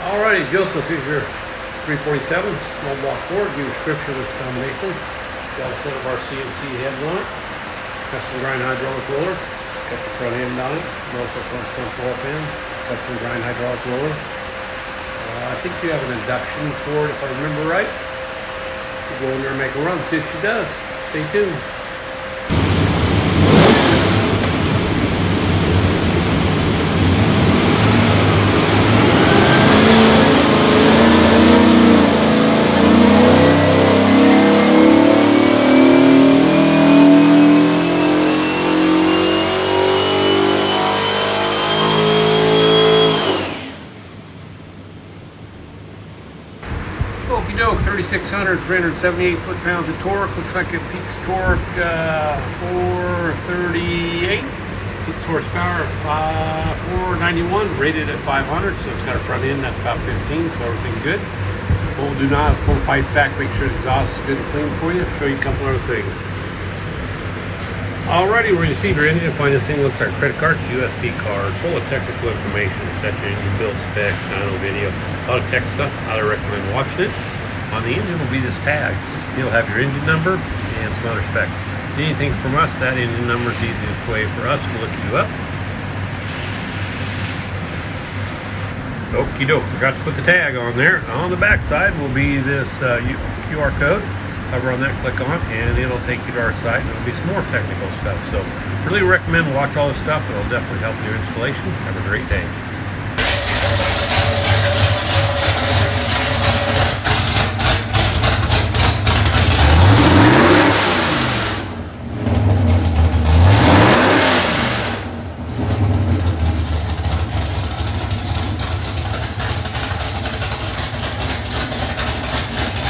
Alrighty, Joseph, here's your 347 small block Ford. Give description of this combination. Got a set of our CNC heads on it. Custom grind hydraulic roller. Got the front end on it. Moroso front sump off end. Custom grind hydraulic roller. I think you have an induction for it, if I remember right. We'll go in there and make a run, see if she does. Stay tuned. Okie doke, 3,600, 378 foot-pounds of torque. Looks like it peaks torque 438. Peaks horsepower 491, rated at 500. So it's got a front end that's about 15, so everything's good. We'll do not pull the pipes back, make sure the exhaust is good and clean for you. Show you a couple other things. Alrighty, we're going to see your engine. Find this thing looks like credit cards, USB cards, full of technical information. It's got your engine build specs, dyno video, a lot of tech stuff. I recommend watching it. On the engine will be this tag. You'll have your engine number and some other specs. Anything from us, that engine number is the easiest way for us to look you up. Okie doke, forgot to put the tag on there. On the back side will be this QR code. Hover on that, click on, and it'll take you to our site, and it'll be some more technical stuff. So really recommend watch all this stuff. It'll definitely help your installation. Have a great day.